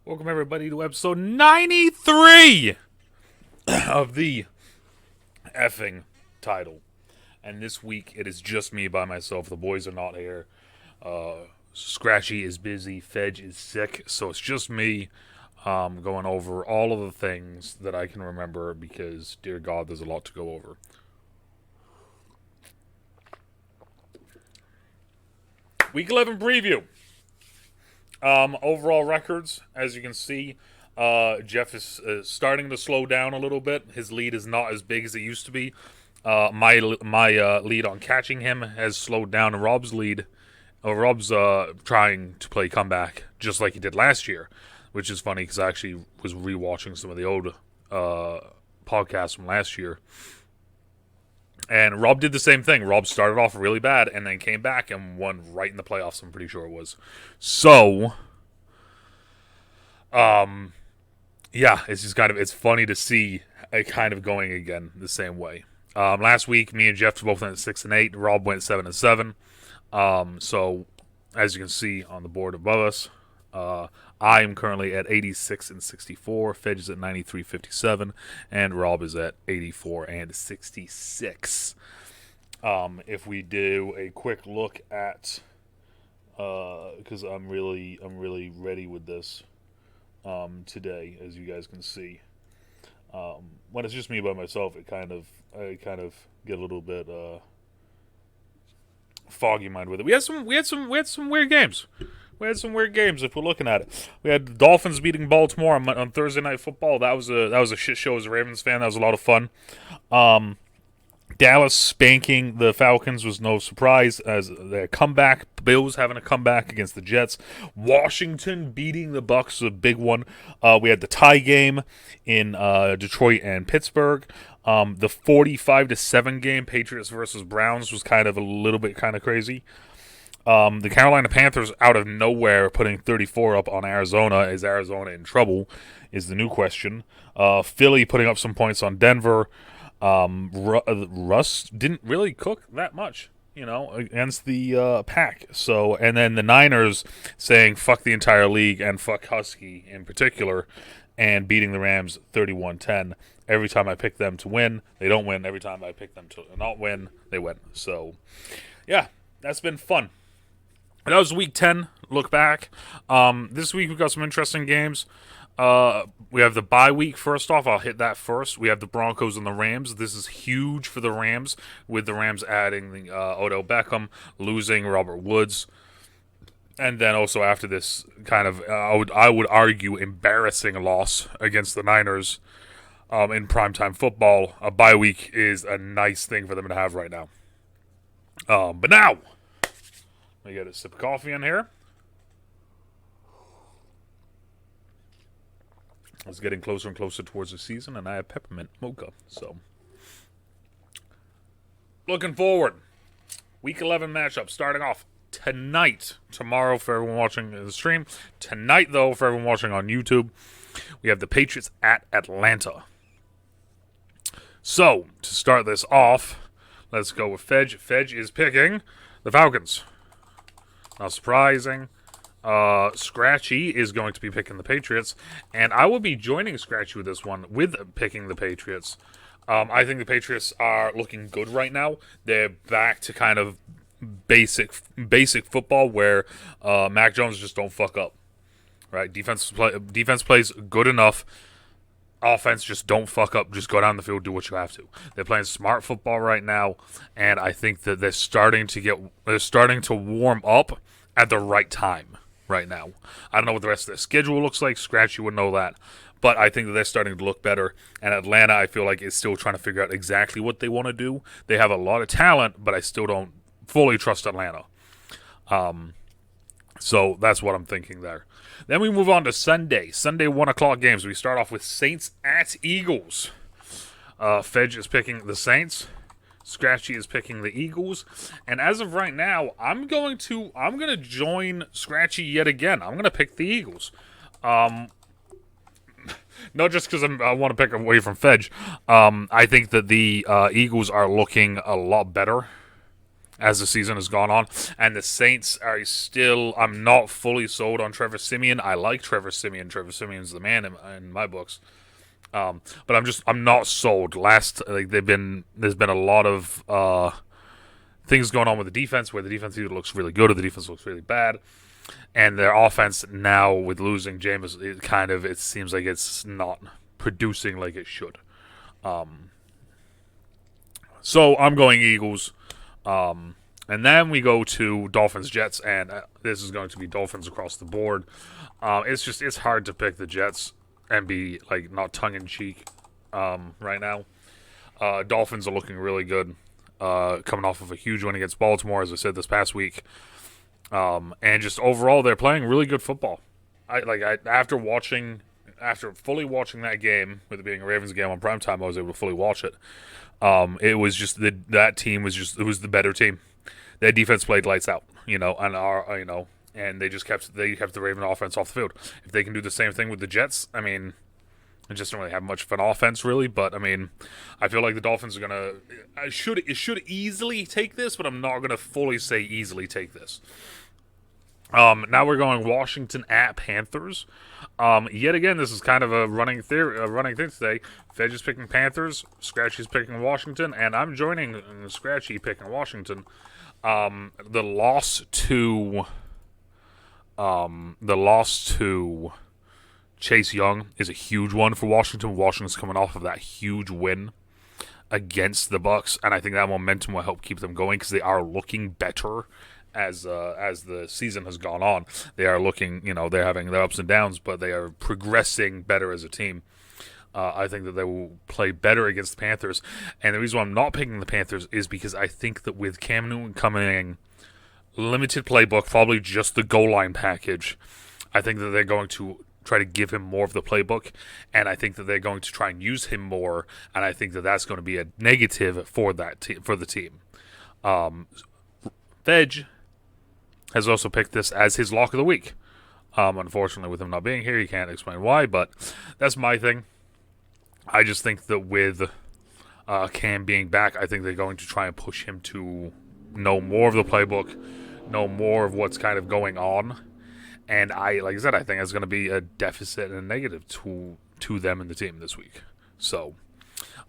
Welcome, everybody, to episode 93 of the effing title. And this week, it is just me by myself. The boys are not here. Scratchy is busy. Fedge is sick. So it's just me going over all of the things that I can remember because, dear God, there's a lot to go over. Week 11 preview. Overall records, as you can see, Jeff is starting to slow down a little bit. His lead is not as big as it used to be. My lead on catching him has slowed down. And Rob's trying to play comeback just like he did last year, which is funny because I actually was rewatching some of the old podcasts from last year. And Rob did the same thing. Rob started off really bad and then came back and won right in the playoffs, I'm pretty sure it was. So, yeah, it's just it's funny to see it kind of going again the same way. Last week, me and Jeff both went at 6 and 8. Rob went 7 and 7. So, as you can see on the board above us, I am currently at 86 and 64. Fedge is at 93.57, and Rob is at 84 and 66. If we do a quick look at, because I'm really ready with this today, as you guys can see. When it's just me by myself, I kind of get a little bit foggy mind with it. We had some weird games. We had some weird games if we're looking at it. We had the Dolphins beating Baltimore on Thursday Night Football. That was a shit show as a Ravens fan. That was a lot of fun. Dallas spanking the Falcons was no surprise as their comeback. Bills having a comeback against the Jets. Washington beating the Bucs was a big one. We had the tie game in Detroit and Pittsburgh. The 45-7 game, Patriots versus Browns, was kind of a little bit kind of crazy. The Carolina Panthers out of nowhere putting 34 up on Arizona. Is Arizona in trouble is the new question. Philly putting up some points on Denver. Russ didn't really cook that much, against the Pack. So, and then the Niners saying fuck the entire league and fuck Husky in particular and beating the Rams 31-10. Every time I pick them to win, they don't win. Every time I pick them to not win, they win. So, yeah, that's been fun. That was week 10. Look back. This week we've got some interesting games. We have the bye week first off. I'll hit that first. We have the Broncos and the Rams. This is huge for the Rams, with the Rams adding the Odell Beckham, losing Robert Woods. And then also after this kind of, I would argue, embarrassing loss against the Niners in primetime football. A bye week is a nice thing for them to have right now. But now, let me get a sip of coffee in here. It's getting closer and closer towards the season, and I have peppermint mocha. So, looking forward. Week 11 matchup starting off tonight. Tomorrow for everyone watching the stream. Tonight, though, for everyone watching on YouTube, we have the Patriots at Atlanta. So, to start this off, let's go with Fedge. Fedge is picking the Falcons. Not surprising. Scratchy is going to be picking the Patriots, and I will be joining Scratchy with this one, with picking the Patriots. I think the Patriots are looking good right now. They're back to kind of basic football where Mac Jones just don't fuck up. Right? Defense plays good enough. Offense, just don't fuck up. Just go down the field, do what you have to. They're playing smart football right now, and I think that they're starting to warm up at the right time right now. I don't know what the rest of their schedule looks like. Scratchy would know that. But I think that they're starting to look better. And Atlanta, I feel like, is still trying to figure out exactly what they want to do. They have a lot of talent, but I still don't fully trust Atlanta. So that's what I'm thinking there. Then we move on to Sunday. Sunday 1 o'clock games. We start off with Saints at Eagles. Fedge is picking the Saints. Scratchy is picking the Eagles, and as of right now, I'm gonna join Scratchy yet again. I'm gonna pick the Eagles, not just because I want to pick away from Fedge. I think that the Eagles are looking a lot better as the season has gone on. And the Saints are still, I'm not fully sold on Trevor Siemian. I like Trevor Siemian. Trevor Siemian's the man in my books. But I'm not sold. There's been a lot of things going on with the defense, where the defense either looks really good or the defense looks really bad. And their offense now, with losing Jameis, it seems like it's not producing like it should. So I'm going Eagles. And then we go to Dolphins Jets, and this is going to be Dolphins across the board. It's hard to pick the Jets and be like not tongue in cheek right now. Dolphins are looking really good, coming off of a huge win against Baltimore, as I said this past week. And just overall, they're playing really good football. After fully watching that game, with it being a Ravens game on primetime, I was able to fully watch it. It was just that team it was the better team. Their defense played lights out, and they kept the Raven offense off the field. If they can do the same thing with the Jets, I mean, it just don't really have much of an offense, really. But I mean, I feel like the Dolphins are gonna should easily take this, but I'm not gonna fully say easily take this. Now we're going Washington at Panthers. Yet again, this is kind of a running thing today. Fedge is picking Panthers, Scratchy's picking Washington, and I'm joining Scratchy picking Washington. The loss to Chase Young is a huge one for Washington. Washington's coming off of that huge win against the Bucs, and I think that momentum will help keep them going because they are looking better as the season has gone on. They are looking, they're having their ups and downs, but they are progressing better as a team. I think that they will play better against the Panthers. And the reason why I'm not picking the Panthers is because I think that with Cam Newton coming in, limited playbook, probably just the goal line package, I think that they're going to try to give him more of the playbook, and I think that they're going to try and use him more, and I think that that's going to be a negative for for the team. Veg has also picked this as his lock of the week. Unfortunately, with him not being here, he can't explain why, but that's my thing. I just think that with Cam being back, I think they're going to try and push him to know more of the playbook, know more of what's kind of going on. And like I said, I think it's going to be a deficit and a negative to them and the team this week. So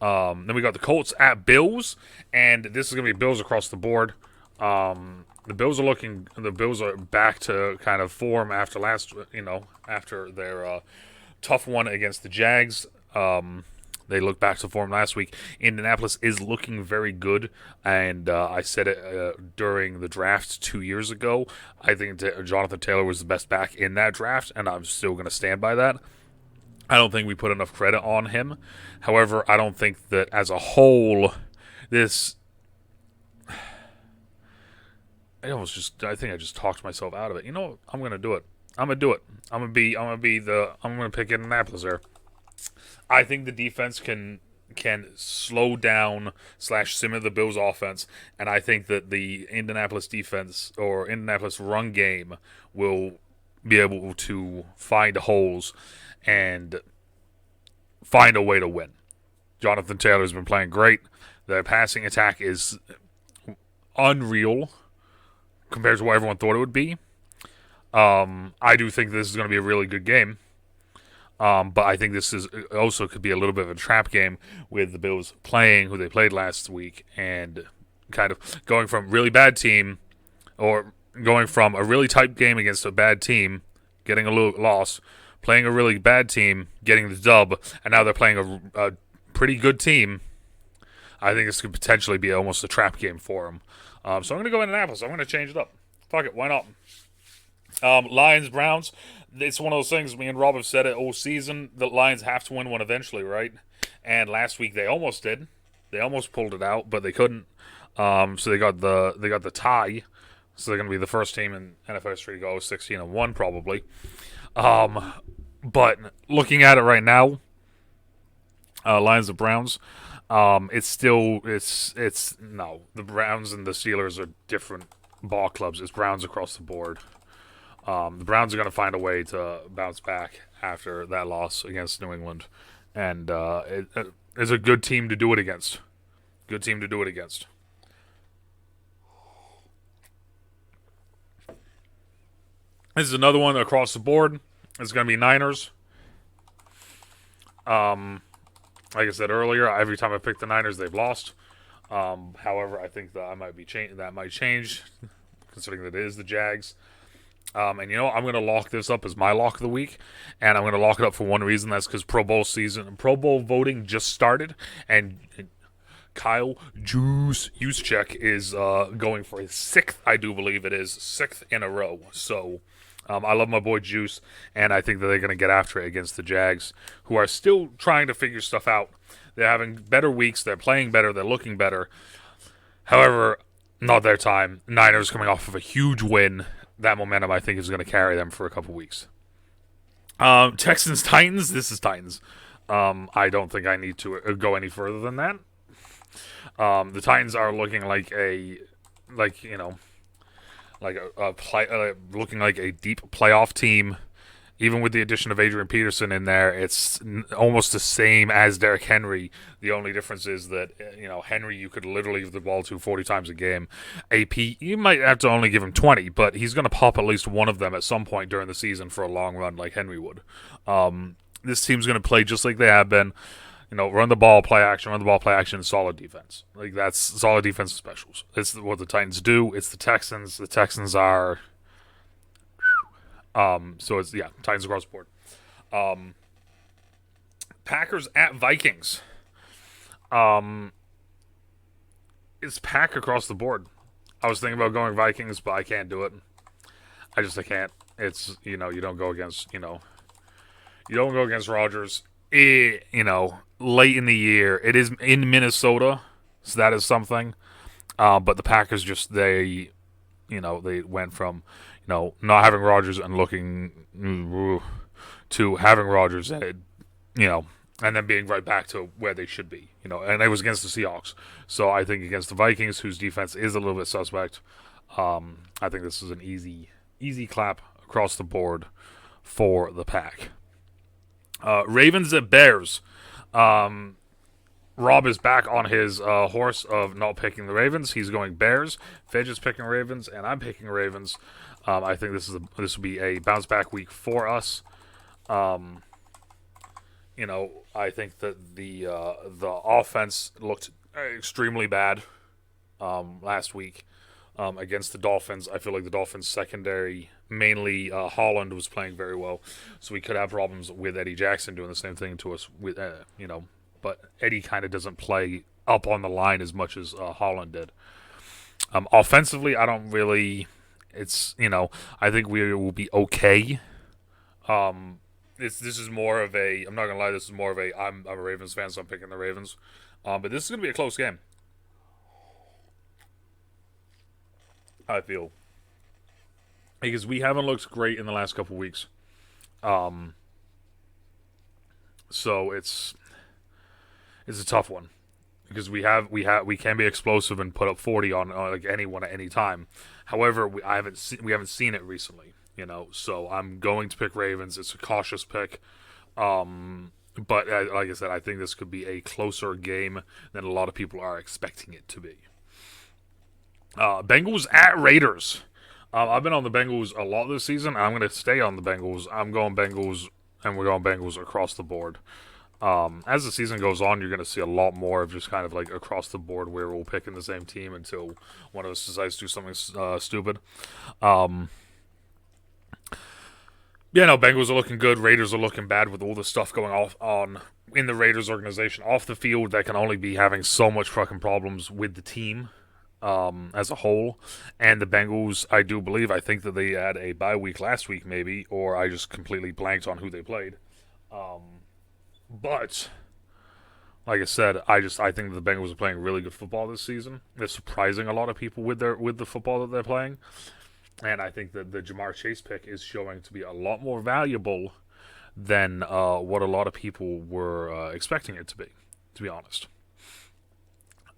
then we got the Colts at Bills, and this is going to be Bills across the board. The Bills are back to kind of form after after their tough one against the Jags. They look back to form last week. Indianapolis is looking very good, and I said it during the draft 2 years ago. I think Jonathan Taylor was the best back in that draft, and I'm still going to stand by that. I don't think we put enough credit on him. However, I don't think that as a whole, I think I just talked myself out of it. You know what? I'm going to do it. I'm going to do it. I'm going to pick Indianapolis there. I think the defense can slow down / simmer the Bills offense, and I think that the Indianapolis defense or Indianapolis run game will be able to find holes and find a way to win. Jonathan Taylor's been playing great. Their passing attack is unreal compared to what everyone thought it would be. I do think this is going to be a really good game. But I think this is also could be a little bit of a trap game with the Bills playing who they played last week and kind of going from really bad team or going from a really tight game against a bad team, getting a little loss, playing a really bad team, getting the dub, and now they're playing a pretty good team. I think this could potentially be almost a trap game for them. So I'm going to go Indianapolis. I'm going to change it up. Fuck it. Why not? Lions, Browns. It's one of those things, me and Rob have said it all season, the Lions have to win one eventually, right? And last week they almost did. They almost pulled it out, but they couldn't. So they got the tie. So they're going to be the first team in NFL history to go 16-1 probably. But looking at it right now, Lions and Browns, no. The Browns and the Steelers are different ball clubs. It's Browns across the board. The Browns are going to find a way to bounce back after that loss against New England. And it's a good team to do it against. This is another one across the board. It's going to be Niners. Like I said earlier, every time I pick the Niners, they've lost. However, I think that that might change, considering that it is the Jags. And I'm going to lock this up as my lock of the week, and I'm going to lock it up for one reason. That's because Pro Bowl voting just started, and Kyle Juszczyk is going for his sixth, I do believe it is, sixth in a row. So I love my boy Juice, and I think that they're going to get after it against the Jags, who are still trying to figure stuff out. They're having better weeks. They're playing better. They're looking better. However, not their time. Niners coming off of a huge win. That momentum, I think, is going to carry them for a couple weeks. Texans, Titans. This is Titans. I don't think I need to go any further than that. The Titans are looking like looking like a deep playoff team. Even with the addition of Adrian Peterson in there, it's almost the same as Derrick Henry. The only difference is that, Henry, you could literally give the ball to 40 times a game. AP, you might have to only give him 20, but he's going to pop at least one of them at some point during the season for a long run like Henry would. This team's going to play just like they have been. Run the ball, play action, solid defense. Like, that's solid defensive specials. It's what the Titans do. It's the Texans. The Texans are... So it's, Titans across the board. Packers at Vikings. It's Pack across the board. I was thinking about going Vikings, but I can't do it. I can't. It's, you don't go against, you don't go against Rodgers. Late in the year. It is in Minnesota, so that is something. But the Packers they went from, not having Rodgers and looking to having Rodgers and, and then being right back to where they should be, and it was against the Seahawks. So I think against the Vikings, whose defense is a little bit suspect, I think this is an easy clap across the board for the Pack. Ravens at Bears. Rob is back on his horse of not picking the Ravens. He's going Bears. Fedge is picking Ravens, and I'm picking Ravens. I think this will be a bounce back week for us. I think that the offense looked extremely bad last week against the Dolphins. I feel like the Dolphins secondary, mainly Holland, was playing very well, so we could have problems with Eddie Jackson doing the same thing to us. But Eddie kind of doesn't play up on the line as much as Holland did. Offensively, I don't really. It's I think we will be okay. This is more of a. I'm not gonna lie. This is more of a. I'm a Ravens fan, so I'm picking the Ravens. But this is gonna be a close game. I feel because we haven't looked great in the last couple weeks. So it's a tough one because we can be explosive and put up 40 on like anyone at any time. However, we haven't seen it recently, So I'm going to pick Ravens. It's a cautious pick, but like I said, I think this could be a closer game than a lot of people are expecting it to be. Bengals at Raiders. I've been on the Bengals a lot this season. I'm going to stay on the Bengals. I'm going Bengals, and we're going Bengals across the board. As the season goes on, you're going to see a lot more of just kind of like across the board where we'll pick in the same team until one of us decides to do something stupid. Bengals are looking good. Raiders are looking bad with all the stuff going on in the Raiders organization. Off the field, that can only be having so much fucking problems with the team as a whole. And the Bengals, I think that they had a bye week last week maybe, or I just completely blanked on who they played. But like I said, I think the Bengals are playing really good football this season. They're surprising a lot of people with the football that they're playing, and I think that the Jamar Chase pick is showing to be a lot more valuable than what a lot of people were expecting it to be. To be honest,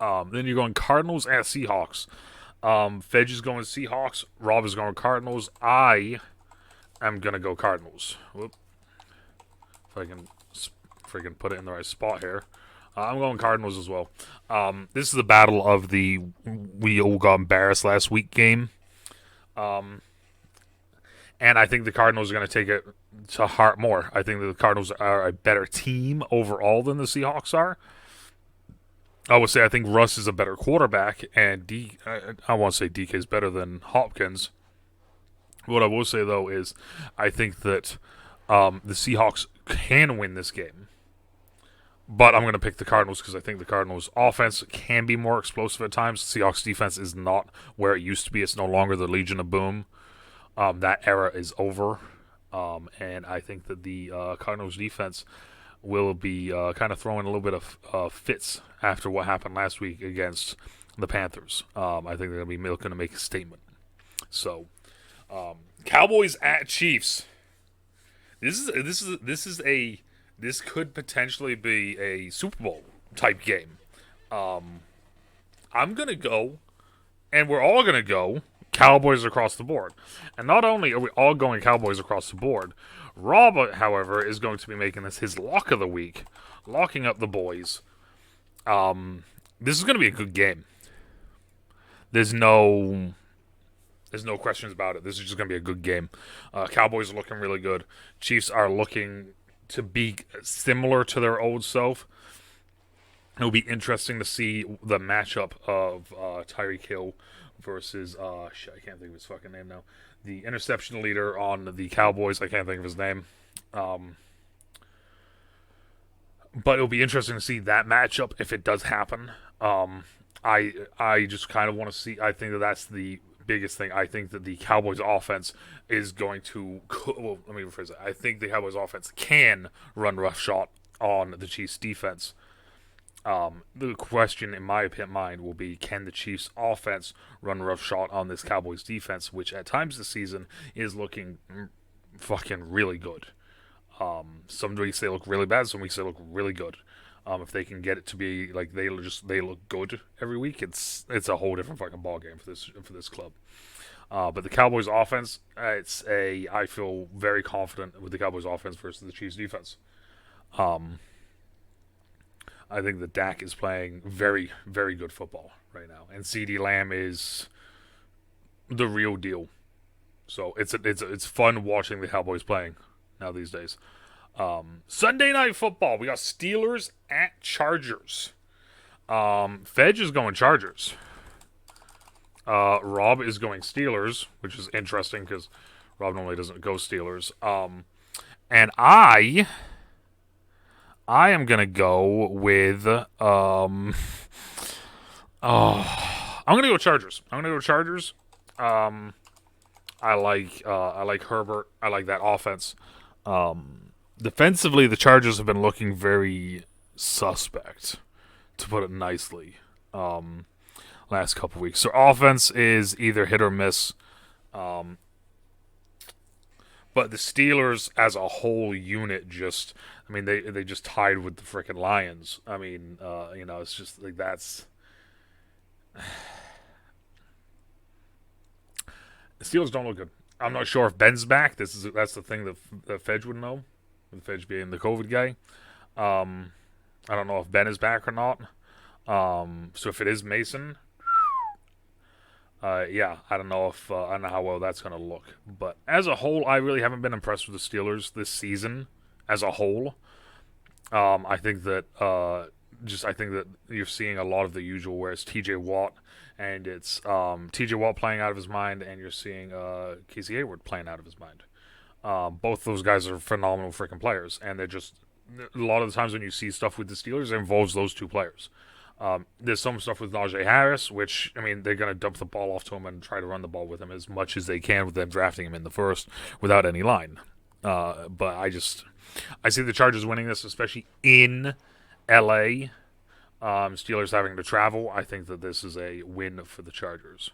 then you're going Cardinals at Seahawks. Fedge is going Seahawks. Rob is going Cardinals. I am gonna go Cardinals. Whoop. If I can freaking put it in the right spot here. I'm going Cardinals as well. This is the battle of the we all got embarrassed last week game. And And I think the Cardinals are going to take it to heart more. I think that the Cardinals are a better team overall than the Seahawks are. I would say I think Russ is a better quarterback, and I won't say DK is better than Hopkins. What I will say, though, is I think that the Seahawks can win this game. But I'm going to pick the Cardinals because I think the Cardinals' offense can be more explosive at times. The Seahawks' defense is not where it used to be. It's no longer the Legion of Boom. That era is over. And I think that the Cardinals' defense will be kind of throwing a little bit of fits after what happened last week against the Panthers. I think they're going to be looking to make a statement. So, Cowboys at Chiefs. This could potentially be a Super Bowl type game. I'm gonna go, and we're all gonna go Cowboys across the board. And not only are we all going Cowboys across the board, Rob, however, is going to be making this his lock of the week, locking up the boys. This is going to be a good game. There's no questions about it. This is just going to be a good game. Cowboys are looking really good. Chiefs are looking to be similar to their old self. It'll be interesting to see the matchup of Tyreek Hill versus I can't think of his fucking name now. The interception leader on the Cowboys. I can't think of his name. But it'll be interesting to see that matchup if it does happen. I just kind of want to see. I think that's the biggest thing. I think that the Cowboys offense is going to. Well, let me rephrase it. I think the Cowboys offense can run roughshod on the Chiefs defense. The question in my mind will be, can the Chiefs offense run roughshod on this Cowboys defense, which at times this season is looking fucking really good. Some weeks they look really bad, some weeks they look really good. If they can get it to be like they look good every week, it's a whole different fucking ball game for this club. But the Cowboys offense, I feel very confident with the Cowboys offense versus the Chiefs defense. I think that Dak is playing very, very good football right now, and CeeDee Lamb is the real deal. So it's fun watching the Cowboys playing now these days. Sunday Night Football, we got Steelers at Chargers. Fedge is going Chargers. Rob is going Steelers, which is interesting because Rob normally doesn't go Steelers. And I am gonna go with I'm gonna go Chargers. I like Herbert. I like that offense. Defensively, the Chargers have been looking very suspect, to put it nicely. Last couple weeks, so offense is either hit or miss. But the Steelers as a whole unit they just tied with the frickin' Lions. I mean, it's just like that's. The Steelers don't look good. I'm not sure if Ben's back. That's the thing that Fedge would know. With Fedge being the COVID guy. I don't know if Ben is back or not. So if it is Mason, I don't know how well that's going to look. But as a whole, I really haven't been impressed with the Steelers this season as a whole. I think that you're seeing a lot of the usual, where it's T.J. Watt, and it's T.J. Watt playing out of his mind, and you're seeing Casey Hayward playing out of his mind. Both those guys are phenomenal freaking players, and they're just a lot of the times when you see stuff with the Steelers, it involves those two players. There's some stuff with Najee Harris, which, they're going to dump the ball off to him and try to run the ball with him as much as they can with them drafting him in the first without any line. But I see the Chargers winning this, especially in L.A. Steelers having to travel. I think that this is a win for the Chargers.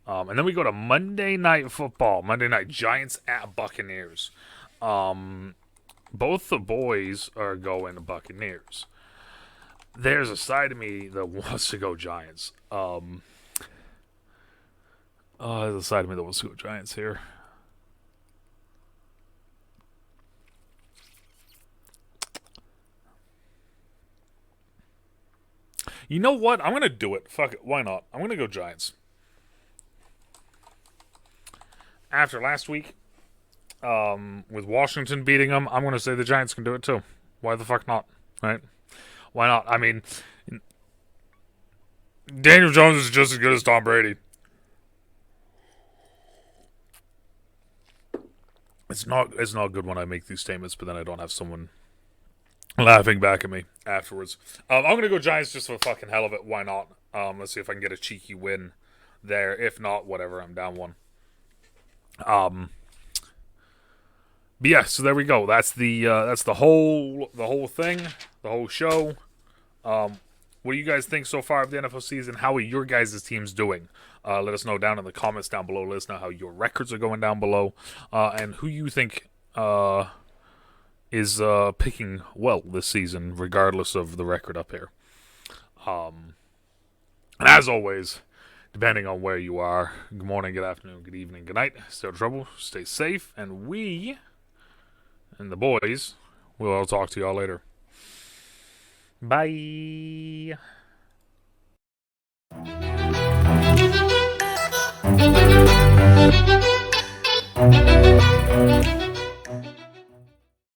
And then we go to Monday Night Football. Monday Night, Giants at Buccaneers. Both the boys are going to Buccaneers. There's a side of me that wants to go Giants. There's a side of me that wants to go Giants here. You know what? I'm going to do it. Fuck it. Why not? I'm going to go Giants. After last week, with Washington beating them, I'm going to say the Giants can do it too. Why the fuck not? Right? Why not? I mean, Daniel Jones is just as good as Tom Brady. It's not good when I make these statements, but then I don't have someone laughing back at me afterwards. I'm gonna go Giants just for the fucking hell of it. Why not? Let's see if I can get a cheeky win there. If not, whatever. I'm down one. But yeah, so there we go. That's the whole thing, the whole show. What do you guys think so far of the NFL season? How are your guys' teams doing? Let us know down in the comments down below. Let us know how your records are going down below, and who you think is picking well this season, regardless of the record up here. And as always, depending on where you are, good morning, good afternoon, good evening, good night. Stay out of trouble, stay safe, and we and the boys will all talk to y'all later. Bye.